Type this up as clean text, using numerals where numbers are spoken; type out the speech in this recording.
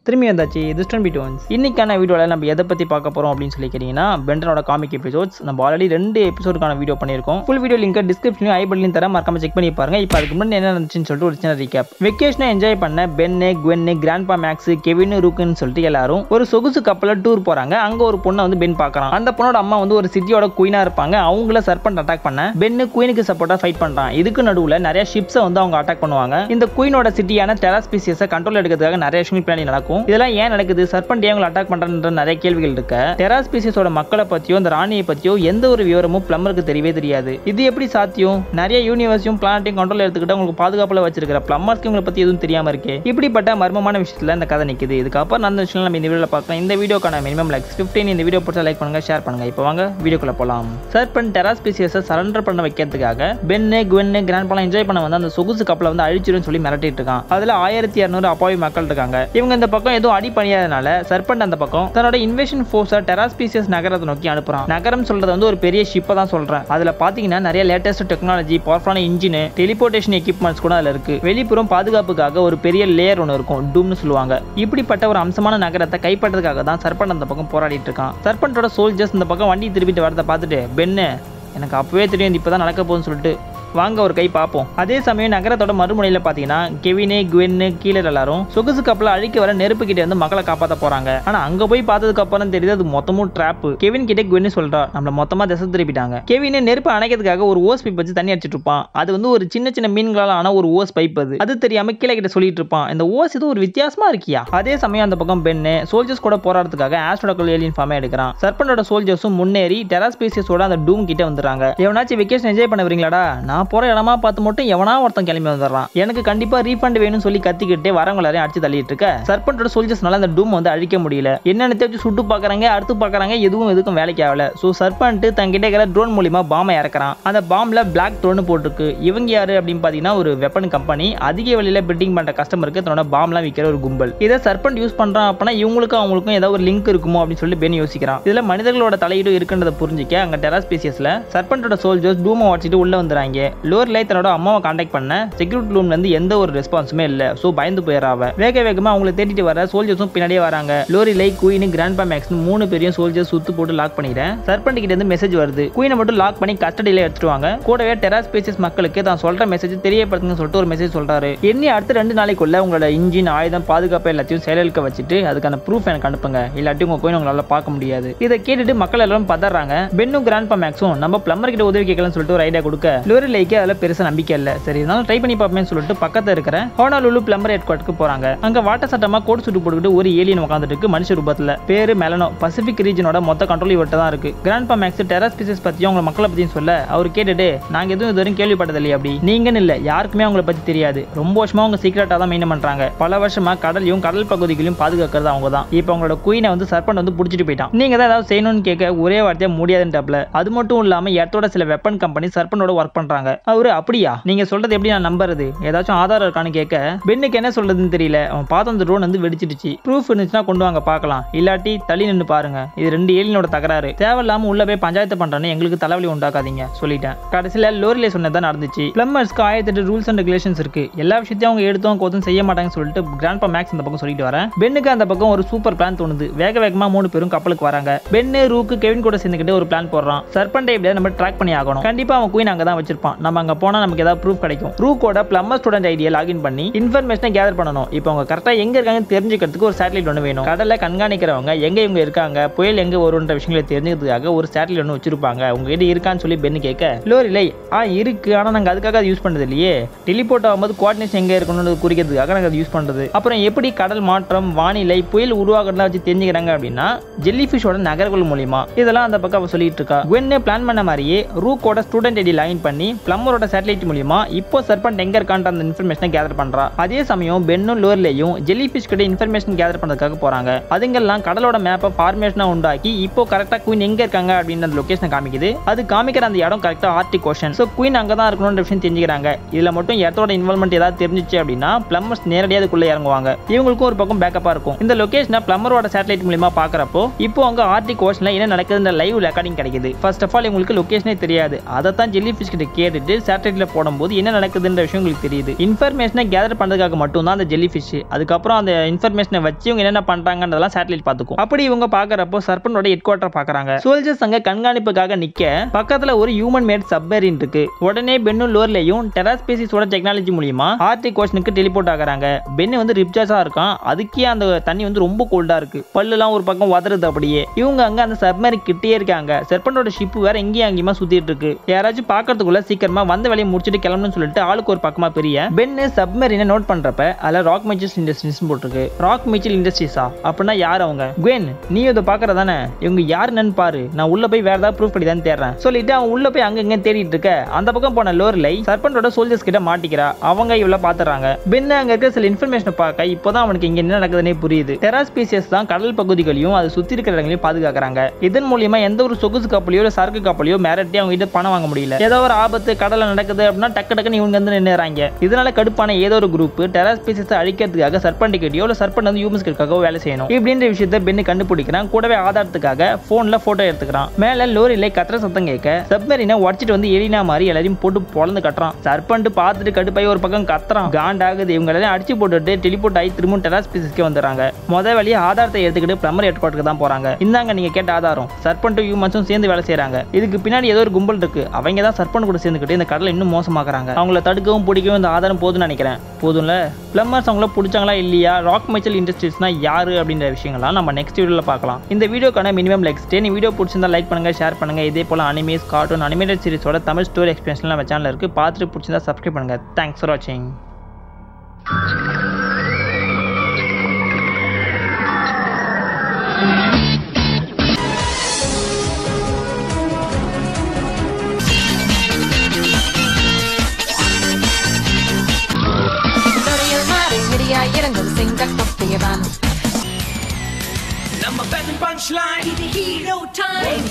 திரும்பி வந்தாச்சு this one bit once. இன்னைக்கான வீடியோவில் நம்ம எதை பற்றி பார்க்க போகிறோம் அப்படின்னு சொல்லி கேட்டிங்கன்னா பென்டனோட காமிக் எபிசோட்ஸ். நம்ம ஆல்ரெடி 2 எபிசோடுக்கான வீடியோ பண்ணியிருக்கோம். ஃபுல் வீடியோ லிங்க் டிஸ்கிரிப்ஷன்லையும் ஐ பட்டன்லையும் தர மறக்காம செக் பண்ணி பாருங்க. இப்போ அதுக்கு முன்னாடி என்ன நடந்துச்சுன்னு சொல்லிட்டு ஒரு சின்ன ரீகேப். வெக்கேஷனை என்ஜாய் பண்ண பென்னு, குவென்னு, கிராண்ட்பா மேக்ஸ், கெவின், ரூக்குன்னு சொல்லிட்டு எல்லாரும் ஒரு சொகுசு கப்பலில் டூர் போகிறாங்க. அங்கே ஒரு பொண்ணை வந்து பென் பார்க்குறான். அந்த பொண்ணோட அம்மா வந்து ஒரு சிட்டியோட குயினாக இருப்பாங்க. அவங்கள சர்பண்ட் அட்டாக் பண்ண பென்னு குயினுக்கு சப்போர்ட்டாக ஃபைட் பண்ணுறான். இதுக்கு நடுவில் நிறைய ஷிப்ஸை வந்து அவங்க அட்டாக் பண்ணுவாங்க. இந்த குயினோட சிட்டியான டெரா ஸ்பீசியஸை கண்ட்ரோல் எடுக்கிறதுக்காக நிறைய விஷயங்கள் பின்னாடி நடக்கும். இதெல்லாம் ஏன் நடக்குது, சர்பண்ட் ஏன் அட்டாக் பண்றன்ற நிறைய கேள்விகள் இருக்கு. டெரா ஸ்பீசிஸோட மக்களை பத்தியோ அந்த ராணியை பத்தியோ எந்த ஒரு விவரமும் பிளம்பருக்கு தெரியவே தெரியாது. இது எப்படி சாத்தியம்? நிறைய யூனிவர்ஸையும் பிளானட்டையும் கண்ட்ரோல் எடுத்துக்கிட்டு உங்களுக்கு பாதுகாப்புல வச்சிருக்கிற பிளம்பர்ஸ்க்கு உங்களை பத்தி எதுவும் தெரியாம இருக்கு. இப்படிப்பட்ட மர்மமான விஷயத்துல இந்த கதை நிக்குது. இதுக்கப்புறம் அந்த விஷயம் நம்ம இந்த வீடியோல பார்க்கலாம். இந்த வீடியோக்கான மினிமம் லைக்ஸ் 15. இந்த வீடியோ பிடிச்சா லைக் பண்ணுங்க, ஷேர் பண்ணுங்க. இப்போ வாங்க வீடியோக்குள்ள போலாம். சர்பண்ட் டெரா ஸ்பீசிஸை சரண்டர் பண்ண வைக்கிறதுக்காக பென்னு, குவென்னு, கிராண்ட்பாலாம் என்ஜாய் பண்ண வந்து அந்த சொகுசு கப்பலை வந்து அழிச்சிருன்னு சொல்லி மிரட்டிட்டு இருக்கான். அதுல 1200 அப்பாவி மக்கள் இருக்காங்க. இவங்க இந்த பக்கம் எதுவும் அடி பண்ணியாதனால சர்பண்ட் அந்த பக்கம் தன்னோட இன்வேஷன் ஃபோர்ஸை டெரா ஸ்பீசிஸ் நகரத்தை நோக்கி அனுப்புறான். நகரம் சொல்றது வந்து ஒரு பெரிய ஷிப்பை தான் சொல்றேன். அதுல பாத்தீங்கன்னா நிறைய லேட்டஸ்ட் டெக்னாலஜி, பவர்ஃபுல்லான இன்ஜின், டெலிபோர்டேஷன் எக்யூப்மெண்ட்ஸ் கூட அதுல இருக்கு. வெளிப்புறம் பாதுகாப்புக்காக ஒரு பெரிய லேயர் ஒன்று இருக்கும், டூம்னு சொல்லுவாங்க. இப்படிப்பட்ட ஒரு அம்சமான நகரத்தை கைப்பற்றதுக்காக தான் சர்பண்ட் அந்த பக்கம் போராடிட்டு இருக்கான். சர்பண்டோட சோல்ஜர்ஸ் இந்த பக்கம் வண்டி திருப்பிட்டு வரதை பார்த்துட்டு பென்னு எனக்கு அப்பவே தெரியும் இப்பதான் நடக்க போகுதுன்னு சொல்லிட்டு வாங்க ஒரு கை பார்ப்போம். அதே சமயம் நகரத்தோட மறுமுனையில் பார்த்தீங்கன்னா கெவினே, குவென்னு, கீழே எல்லாரும் சொகுசு கப்பலை அழிக்க வர நெருப்பு கிட்ட வந்து மக்களை காப்பாற்ற போறாங்க. ஆனா அங்க போய் பார்த்ததுக்கு அப்புறம் தெரியுது அது மொத்தமும் ட்ராப். கெவின் கிட்ட குவென்னு சொல்றா நம்மள மொத்தமா திசை திருப்பிட்டாங்க. கெவினே நெருப்பு அணைக்கிறதுக்காக ஒரு ஓஸ் பைப் வச்சு தண்ணி அடிச்சிட்டு இருப்பான். அது வந்து ஒரு சின்ன சின்ன மீன்களால் ஆன ஒரு ஓஸ் பைப். அது தெரியாம கீழே கிட்ட சொல்லிட்டு இருப்பான் இந்த ஓஸ் இது ஒரு வித்தியாசமா இருக்கியா. அதே சமயம் அந்த பக்கம் பென்னு சோல்ஜர்ஸ் கூட போராடுறதுக்காக ஆஸ்ட்ரோடக்கல் ஏலியன் ஃபார்மே எடுக்கிறான். சர்பண்டோட சோல்ஜர்ஸும் முன்னேறி டெரா ஸ்பீசிஸோட அந்த டூம் கிட்ட வந்துறாங்க. எவனாச்சும் வெக்கேஷன் என்ஜாய் பண்ண வரீங்களாடா, நான் போற இடமா பார்த்து மட்டும் எவனா ஒருத்தன் கிளம்பி வந்துடுறான். எனக்கு கண்டிப்பா ரீஃபண்ட் வேணும்னு சொல்லி கத்திக்கிட்டே வரவங்களாரையும் அடிச்சு தள்ளிட்டு இருக்க சர்பண்டோட சோல்ஜர்ஸ்னால அந்த டூம் வந்து அழிக்க முடியல. என்னன்னு தெரிஞ்சு சுட்டு பாக்குறாங்க, அடுத்து பாக்குறாங்க, எதுவும் வேலைக்கு ஆகல. சோ சர்பண்ட் தங்கிட்ட இருக்கிற ட்ரோன் மூலியமா பாம்பை இறக்குறான். அந்த பாம்ல பிளாக் ட்ரோன் போட்டுருக்கு. இவங்க யாரு அப்படின்னு பாத்தீங்கன்னா ஒரு வெப்பன் கம்பெனி. அதிக விலையில பிட்டிங் பண்ற கஸ்டமருக்கு தன்னோட பாம்லாம் விற்கிற ஒரு கும்பல். இதை சர்பண்ட் யூஸ் பண்றான் அப்படின்னா இவங்களுக்கும் அவங்களுக்கும் ஏதாவது ஒரு லிங்க் இருக்குமோ அப்படின்னு சொல்லி பென் யோசிக்கிறான். இதுல மனிதர்களோட தலையீடு இருக்குன்றதை புரிஞ்சிக்க அங்க டெரா ஸ்பீசியஸ்ல சர்பண்டோட சோல்ஜர்ஸ் டூமை உடச்சிட்டு உள்ள வந்துறாங்க. லோர்லை தன்னோட அம்மாவை கான்டாக்ட் பண்ண செக்யூரிட்டி ரூம்ல இருந்து எந்த ஒரு ரெஸ்பான்ஸுமே இல்ல. சோ பயந்து போயிடுறாவ. வேகமா அவங்களை தேடிட்டு வர சோல்ஜர்ஸும் பின்னாடியே வராங்க. லோரிலை, குயின், கிராண்ட்பா மேக்ஸ் 3 பேரையும் சோல்ஜர்ஸ் சுத்து போட்டு லாக் பண்ணிடுறேன். சர்பண்ட் கிட்ட இருந்து மெசேஜ் வருது. குயினை மட்டும் லாக் பண்ணி கஸ்டடியில எடுத்துட்டு வாங்க. கூடவே டெரா ஸ்பீசிஸ் மக்களுக்கு தான் சொல்ற மெசேஜ் தெரியப்படுத்துங்க சொல்லிட்டு ஒரு மெசேஜ் சொல்றாரு. என்ன அடுத்த 2 நாளைக்குள்ள உங்களோட இன்ஜின், ஆயுதம், பாதுகாப்பு எல்லாத்தையும் செயலுக்க வச்சுட்டு அதுக்கான ப்ரூஃப் எனக்கு அனுப்புங்க. இல்லாட்டி உங்க குயின் உங்களால பார்க்க முடியாது. இதை கேட்டுட்டு மக்கள் எல்லாரும் பதறாங்க. பென்னும் கிராண்ட்பா மேக்ஸும் நம்ம பிளம்பர் கிட்ட உதவி கேட்கலாம்னு சொல்லிட்டு ஒரு ஐடியா கொடுக்க லோரிலைக்கு அதுல பெருசா நம்பிக்கை இல்ல. சரி இருந்தாலும் ட்ரை பண்ணி பார்ப்போம்னு சொல்லிட்டு பக்கத்துல இருக்கிற ஹோனாலுலு பிளம்பர் ஹெட் குவார்ட்டருக்கு போறாங்க. அங்க வாட்ட சட்டமா கோட் சூட் போட்டுக்கிட்டு ஒரு ஏலியன் உட்கார்ந்துட்டு இருக்கு மனுஷ ரூபத்துல. பேரு மெலனோ. பசிபிக் ரீஜனோட மொத்த கண்ட்ரோல் இவர்ட்ட தான் இருக்கு. கிராண்ட்பா மேக்ஸ் டெரா ஸ்பீசிஸ் பத்தியும் உங்க மக்களை பத்தியும் சொல்ல அவர் கேட்டுட்டு நாங்க எதுவும் இதுவரைக்கும் கேள்விப்பட்டது இல்லையா அப்படி. நீங்கன்னு இல்ல யாருக்குமே அவங்களை பத்தி தெரியாது. ரொம்ப வருஷமா அவங்க சீக்கிரட்டா தான் மெயின்டைன் பண்றாங்க. பல வருஷமா கடலையும் கடல் பகுதிகளையும் பாதுகாக்கிறது அவங்க தான். இப்போ அவங்களோட குயினை வந்து சர்பண்ட் வந்து புடிச்சிட்டு போயிட்டான். நீங்க தான் ஏதாவது செய்யணும்னு கேட்க ஒரே வார்த்தையா முடியாதுன்னு. அது மட்டும் இல்லாம இடத்தோட சில வெப்பன் கம்பெனி சர்பண்டோட ஒர்க் பண்றாங்க. அவரு அப்படியா, நீங்க சொல்றது எப்படி நான் நம்புறது, ஏதாச்சும் ஆதாரம் இருக்கான்னு கேட்க பென்னுக்கு என்ன சொல்றதுன்னு தெரியல. அவன் பார்த்த அந்த ட்ரோன் வந்து வெடிச்சிடுச்சு. ப்ரூஃப் இருந்துச்சுன்னா கொண்டு வாங்க பார்க்கலாம், இல்லாட்டி தள்ளி நின்று பாருங்க. இது 2 ஏலியனோட தகராறு. தேவையில்லாம உள்ள போய் பஞ்சாயத்து பண்றேன்னு எங்களுக்கு தலைவலி உண்டாக்காதீங்க சொல்லிட்டேன். கடைசியில லோரிலே சொன்னதான் நடந்துச்சு. பிளம்பர்ஸ்க்கு 1008 ரூல்ஸ் அண்ட் ரெகுலேஷன்ஸ் இருக்கு. எல்லா விஷயத்தையும் அவங்க எடுத்தோம் கோத்தும் செய்ய மாட்டாங்கன்னு சொல்லிட்டு கிராண்ட்பா மேக்ஸ் அந்த பக்கம் சொல்லிட்டு வரேன். பென்னுக்கு அந்த பக்கம் ஒரு சூப்பர் பிளான் தோணுது. வேகமா 3 பேரும் கப்பலுக்கு வராங்க. பென்னு, ரூக்கு, கெவின் கூட சேர்ந்துக்கிட்டு ஒரு பிளான் போடுறான். சர்பண்டை எப்படியா நம்ம ட்ராக் பண்ணி ஆகணும். கண்டிப்பா அவன் குயின் அங்க தான் வச்சிருப்பான். நம்ம அங்க போனா நமக்கு ஏதாவது ப்ரூஃப் கிடைக்கும். ரூக்கோட பிளம்பர் ஸ்டூடெண்ட் ஐடியா லாகின் பண்ணி இன்ஃபர்மேஷனை கேதர் பண்ணணும். இப்போ அவங்க கரெக்டா எங்க இருக்காங்கன்னு தெரிஞ்சுக்கிறதுக்கு ஒரு சேட்டலைட் ஒன்று வேணும். கடலை கண்காணிக்கிறவங்க எங்க இவங்க இருக்காங்க, புயல் எங்க வரும்ன்ற விஷயங்களை தெரிஞ்சுக்கிறதுக்காக ஒரு சேட்டலைட் ஒன்று வச்சிருப்பாங்க. உங்ககிட்ட இருக்கான்னு சொல்லி பென்னு கேட்க லோரிலை இருக்கு, ஆனா நாங்க அதுக்காக அதை யூஸ் பண்றது இல்லையே. டெலிபோர்ட் ஆகும்போது கோஆர்டினேஷன் எங்க இருக்கணும்னு குறிக்கிறதுக்காக நாங்க அதை யூஸ் பண்றது. அப்புறம் எப்படி கடல் மாற்றம், வானிலை, புயல் உருவாகிறதா வச்சு தெரிஞ்சுக்கிறாங்க அப்படின்னா ஜெல்லி ஃபிஷோட நகர்கள் மூலியமா. இதெல்லாம் அந்த பக்கம் சொல்லிட்டு இருக்கா. குவென்னு பிளான் பண்ண மாதிரியே ரூக்கோட ஸ்டூடெண்ட் ஐடி லாகின் பண்ணி பிளம்பரோட சேட்டலைட் மூலியமா இப்போ சர்பண்ட் எங்க இருக்கான்ற அந்த இன்ஃபர்மேஷனை கேதர் பண்றா. அதே சமயம் பென்னும் லோர்லையும் ஜெல்லி ஃபிஷ் கிட்ட இன்ஃபர்மேஷன் கேதர் பண்றதுக்காக போறாங்க. அதுங்கெல்லாம் கடலோட மேப்பை ஃபார்மேஷனா உண்டாக்கி இப்போ கரெக்டா குயின் எங்க இருக்காங்க அப்படின்னு அந்த லொகேஷனை காமிக்குது. அது காமிக்கிற அந்த இடம் கரெக்டா ஆர்டிக் ஓஷன். சோ குயின் அங்க தான் இருக்கணும்ன்ற விஷயம் தெரிஞ்சுக்கிறாங்க. இதுல மட்டும் இடத்தோட இன்வால்வ்மெண்ட் ஏதாவது தெரிஞ்சிச்சு அப்படின்னா பிளம்பர்ஸ் நேரடியாக அதுக்குள்ள இறங்குவாங்க. இவங்களுக்கும் ஒரு பக்கம் பேக்கப்பா இருக்கும். இந்த லொகேஷனை பிளம்பரோட சேட்டலைட் மூலமா பாக்குறப்போ இப்போ அங்க ஆர்டிக் ஓஷன்ல என்ன நடக்குதுன்ற லைவ் ரெக்கார்டிங் கிடைக்குது. ஃபர்ஸ்ட் ஆஃப் ஆல் இவங்களுக்கு லொகேஷனே தெரியாது. அதை தான் ஜெல்லி ஃபிஷ் கிட்ட கேட்டு எடுத்துட்டு சேட்டலைட்ல போடும்போது என்ன நடக்குதுன்ற விஷயம் உங்களுக்கு தெரியுது. இன்ஃபர்மேஷனை கேதர் பண்றதுக்காக மட்டும் தான் அந்த ஜெல்லி ஃபிஷ். அதுக்கப்புறம் அந்த இன்ஃபர்மேஷனை வச்சு இவங்க என்னென்ன பண்றாங்கன்றதெல்லாம் சேட்டலைட் பார்த்துக்கும். அப்படி இவங்க பாக்குறப்போ சர்பனோட ஹெட் குவார்டர் பாக்குறாங்க. சோல்ஜர்ஸ் அங்க கண்காணிப்புக்காக நிக்க பக்கத்துல ஒரு ஹியூமன் மேட் சப்மரீன் இருக்கு. உடனே பென்னும் லோர்லேயும் டெராஸ்பேசிஸோட டெக்னாலஜி மூலமா ஆர்டிக் ஓஷனுக்கு டெலிபோர்ட் ஆகுறாங்க. பென் வந்து ரிப்ஜாஸா இருக்கான். அதுக்கே அந்த தண்ணி வந்து ரொம்ப கோல்டா இருக்கு. பல்லுலாம் ஒரு பக்கம் வதருது. அப்படியே இவங்க அங்க அந்த சப்மரீன் கிட்டே இருக்காங்க. சர்பனோட ஷிப் வேற எங்கேயும் அங்கேயுமா சுத்திட்டு இருக்கு. யாராச்சும் பாக்கிறதுக்குள்ள சீக்கிரமா வந்த வேலையை முடிச்சுட்டு கிளம்பணும்னு சொல்லிட்டு ஆளுக்கு ஒரு பக்கமா பெரிய பென் சப்மரீனை நோட் பண்றப்ப அதுல ராக் மிச்சல் இண்டஸ்ட்ரீஸ் போட்டுருக்கு. ராக் மிச்சல் இண்டஸ்ட்ரீஸா அப்படின்னா யார் அவங்க? குவென், நீ இதை பாக்குறதானே? இவங்க யாருன்னு பாரு, நான் உள்ள போய் வேற ஏதாவது ப்ரூஃப் பண்ணி தான் தேடுறேன் சொல்லிட்டு அவன் உள்ள போய் அங்க தேடிட்டு இருக்க. அந்த பக்கம் போன லோர்லை சர்பனோட சோல்ஜர்ஸ் கிட்ட மாட்டிக்கிறா. அவங்க இவள பாத்துறாங்க. பென் அங்க இருக்க சில இன்ஃபர்மேஷன் பார்க்க இப்போதான் அவனுக்கு இங்க என்ன நடக்குதுன்னே புரியுது. டெராஸ்பேசியஸ் தான் கடல் பகுதிகளையும் அது சுத்தி இருக்கிற இடங்களையும் பாதுகாக்கிறாங்க. இதன் மூலியமா எந்த ஒரு சொகுசு கப்பலையோ சரக்கு கப்பலையோ மிரட்டி அவங்க கிட்ட பணம் வாங்க முடியல. ஏதோ ஒரு ஆபத்து கடல்ல நடக்குது அப்படின்னா டக்கு டக்குன்னு இவங்க வந்து நின்னுறாங்க. இதனால கடுப்பான ஏதோ ஒரு குரூப் டெராஸ்பேசியஸ் அழிக்கிறதுக்காக சர்பண்ட் கிட்டயோ இல்ல சர்பண்ட் வந்து ஹியூமன்ஸ் கிட்டக்காக வேலை செய்யணும் இப்படின்ற விஷயத்தை பென் கண்டுபிடிக்கிறான். கூடவே ஆதாரத்துக்காக போன்ல போட்டோ எடுத்துக்கிறான். மேல லோரியில கத்துற சத்தம் கேட்க சப்மரீனை உடச்சிட்டு வந்து எலினா மாதிரி எல்லாரையும் போட்டு பொளந்து கட்டுறான். சர்பண்ட் பார்த்துட்டு கடுப்பாய் ஒரு பக்கம் கத்துறான். காண்டாகுது. இவங்க எல்லாரும் அடிச்சு போட்டுட்டு டெலிபோர்ட் ஆகி திரும்ப டெராஸ்பேசியஸ்க்கு வந்துடுறாங்க. முதல் வழியா ஆதாரத்தை எடுத்துக்கிட்டு பிளம்பர் ஹெட் குவார்ட்டருக்கு தான் போறாங்க. இந்தாங்க நீங்க கேட்ட ஆதாரம். சர்பண்ட்டும் ஹியூமன்ஸும் சேர்ந்து வேலை செய்யறாங்க. இதுக்கு பின்னாடி ஏதோ ஒரு கும்பல் இருக்கு. அவங்க தான் சர்பண்ட் கூட சேர்ந்துக்கிட்டு இந்த கடலை இன்னும் மோசமாக்குறாங்க. அவங்கள தடுக்கவும் பிடிக்கவும் இந்த ஆதாரம் போதும்னு நினைக்கிறேன். போதும்ல? பிளம்பர்ஸ் அவங்கள பிடிச்சாங்களா இல்லையா? ராக் மிச்சல் இண்டஸ்ட்ரீஸ்னா யாரு அப்படின்ற விஷயங்கள்லாம் நம்ம நெக்ஸ்ட் வீடியோல பார்க்கலாம். இந்த வீடியோக்கான மினிமம் லைக்ஸ் 10. வீடியோ பிடிச்சிருந்தா லைக் பண்ணுங்க, ஷேர் பண்ணுங்க. இதே போல அனிமேஸ், கார்ட்டூன், அனிமேட்டட் சீரிஸோட தமிழ் ஸ்டோரி எக்ஸ்பிளனேஷன்லாம் நம்ம சேனல்ல இருக்கு. பார்த்துட்டு பிடிச்சிருந்தா சப்ஸ்கிரைப் பண்ணுங்க. தேங்க்ஸ் ஃபார் வாட்சிங். Number 7 punchline. Hero time.